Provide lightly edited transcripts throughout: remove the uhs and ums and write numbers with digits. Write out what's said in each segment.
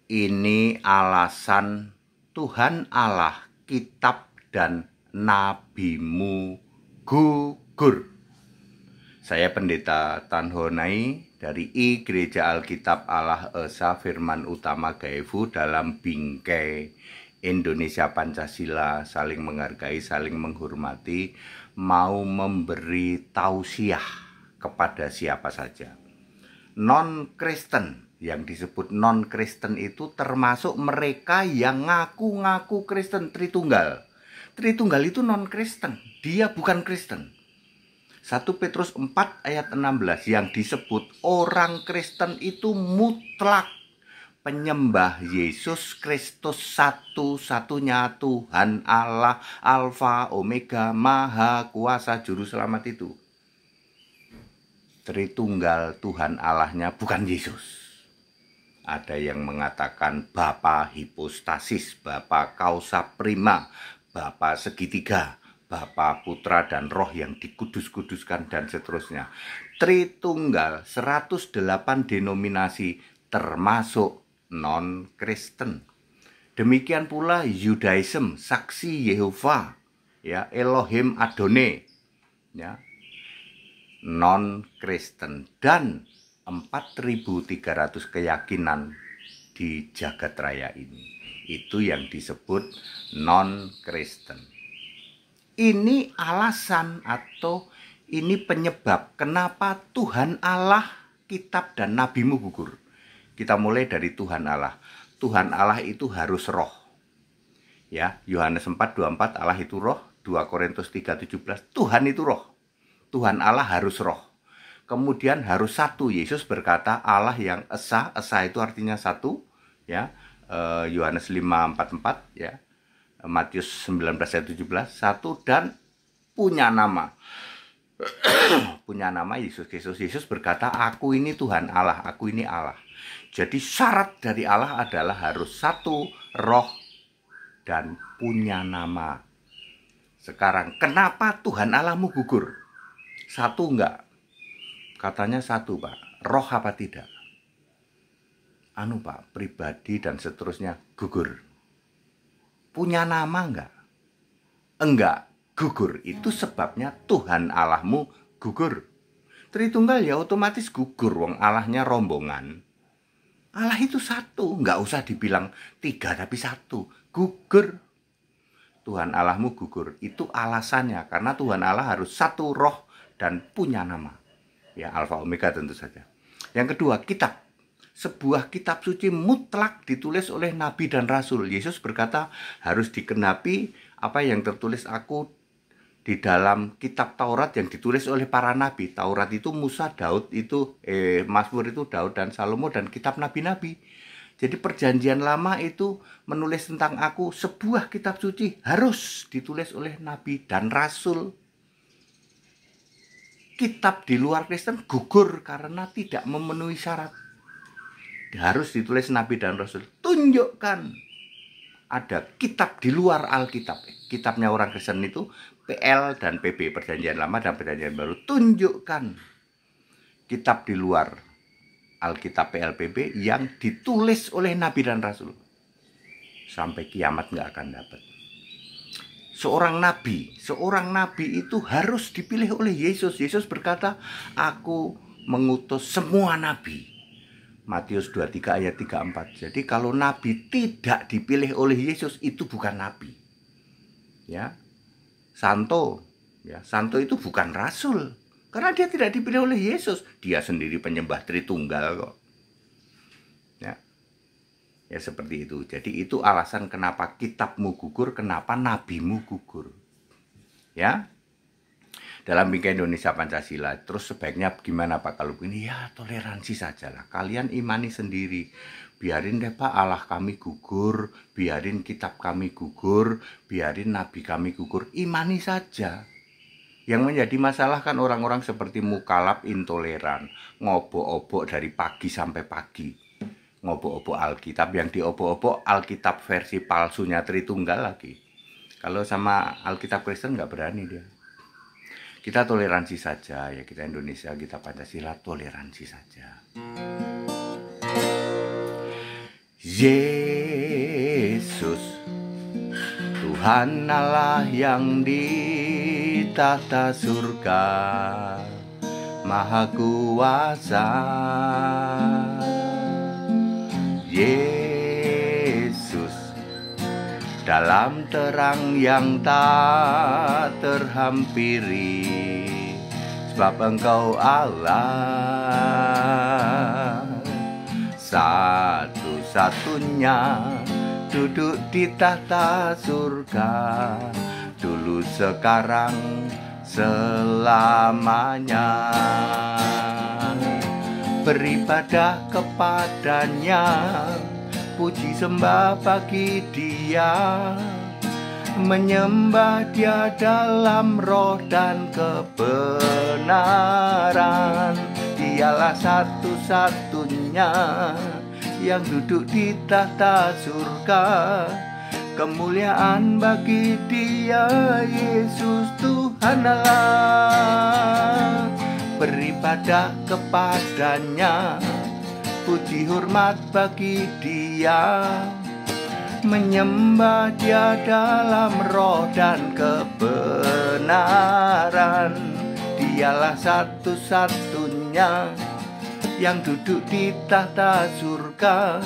Ini alasan Tuhan Allah, kitab dan nabimu gugur. Saya Pendeta Tan Honai dari I Gereja Alkitab Allah Esa Firman Utama Gaefu dalam bingkai Indonesia Pancasila, saling menghargai, saling menghormati, mau memberi tausiah kepada siapa saja. Non-Kristen, yang disebut non-Kristen itu termasuk mereka yang ngaku-ngaku Kristen. Tritunggal itu non-Kristen, dia bukan Kristen. 1 Petrus 4 ayat 16 yang disebut orang Kristen itu mutlak penyembah Yesus Kristus satu-satunya Tuhan Allah, Alfa, Omega, Maha Kuasa, Juru Selamat itu. Tritunggal Tuhan Allahnya bukan Yesus. Ada yang mengatakan Bapa hipostasis, Bapa kausa prima, Bapa segitiga, Bapa, Putra, dan Roh yang dikudus-kuduskan, dan seterusnya. Tritunggal 108 denominasi termasuk non-Kristen. Demikian pula Judaism, Saksi Yehova, ya, Elohim Adonai, ya, non-Kristen, dan 4.300 keyakinan di jagat raya ini. Itu yang disebut non-Kristen. Ini alasan atau ini penyebab kenapa Tuhan Allah, kitab dan nabimu gugur. Kita mulai dari Tuhan Allah. Tuhan Allah itu harus roh. Ya, Yohanes 4:24 Allah itu roh, 2 Korintus 3:17 Tuhan itu roh. Tuhan Allah harus roh. Kemudian harus satu. Yesus berkata Allah yang esa, esa itu artinya satu, ya. Yohanes 5:44, ya. Matius 19:17, satu dan punya nama. Punya nama Yesus Kristus. Yesus berkata, aku ini Tuhan Allah, aku ini Allah. Jadi syarat dari Allah adalah harus satu, roh, dan punya nama. Sekarang, kenapa Tuhan Allahmu gugur? Satu enggak? Katanya satu, Pak. Roh apa tidak? Pak, pribadi dan seterusnya gugur. Punya nama enggak? Enggak, gugur. Itu sebabnya Tuhan Allahmu gugur. Tritunggal ya otomatis gugur, wong Allahnya rombongan. Allah itu satu, enggak usah dibilang tiga tapi satu, gugur. Tuhan Allahmu gugur. Itu alasannya, karena Tuhan Allah harus satu roh dan punya nama. Ya, Alfa Omega tentu saja. Yang kedua, kitab. Sebuah kitab suci mutlak ditulis oleh nabi dan rasul. Yesus berkata harus dikenapi apa yang tertulis aku di dalam kitab Taurat yang ditulis oleh para nabi. Taurat itu Musa, Daud itu Mazmur itu Daud dan Salomo, dan kitab nabi-nabi. Jadi perjanjian lama itu menulis tentang aku, sebuah kitab suci harus ditulis oleh nabi dan rasul. Kitab di luar Kristen gugur karena tidak memenuhi syarat. Harus ditulis nabi dan rasul. Tunjukkan ada kitab di luar Alkitab. Kitabnya orang Kristen itu PL dan PB, perjanjian lama dan perjanjian baru. Tunjukkan kitab di luar Alkitab PLPB yang ditulis oleh nabi dan rasul. Sampai kiamat nggak akan dapat. Seorang nabi itu harus dipilih oleh Yesus. Yesus berkata, aku mengutus semua nabi. Matius 23 ayat 34. Jadi kalau nabi tidak dipilih oleh Yesus, itu bukan nabi. Ya. Santo itu bukan rasul. Karena dia tidak dipilih oleh Yesus. Dia sendiri penyembah Tritunggal kok. Ya seperti itu. Jadi itu alasan kenapa kitabmu gugur, kenapa nabimu gugur. Ya. Dalam bingkai Indonesia Pancasila. Terus sebaiknya gimana Pak kalau begini? Ya toleransi sajalah. Kalian imani sendiri. Biarin deh Pak Allah kami gugur, biarin kitab kami gugur, biarin nabi kami gugur. Imani saja. Yang menjadi masalah kan orang-orang seperti mukalaf intoleran, ngobok-obok dari pagi sampai pagi. Ngobok-obok Alkitab, yang diobok-obok Alkitab versi palsunya Tritunggal lagi. Kalau sama Alkitab Kristen nggak berani dia. Kita toleransi saja ya, kita Indonesia, kita Pancasila, toleransi saja. Yesus, Tuhan Allah yang di tahta surga, Maha Kuasa. Yesus, dalam terang yang tak terhampiri, sebab Engkau Allah satu-satunya duduk di tahta surga, dulu sekarang selamanya. Beribadah kepadanya, puji sembah bagi Dia, menyembah Dia dalam roh dan kebenaran. Dialah satu-satunya yang duduk di tahta surga, kemuliaan bagi Dia, Yesus Tuhan Allah. Beribadah kepadanya, puji hormat bagi Dia, menyembah Dia dalam roh dan kebenaran. Dialah satu-satunya yang duduk di tahta surga,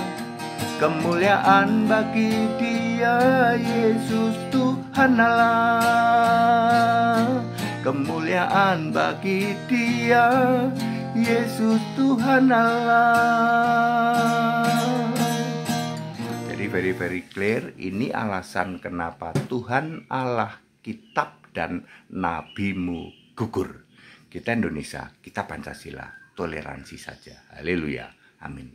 kemuliaan bagi Dia, Yesus Tuhan Allah. Kemuliaan bagi Dia, Yesus Tuhan Allah. Jadi very clear, ini alasan kenapa Tuhan Allah kitab dan nabimu gugur. Kita Indonesia, kita Pancasila, toleransi saja. Haleluya, amin.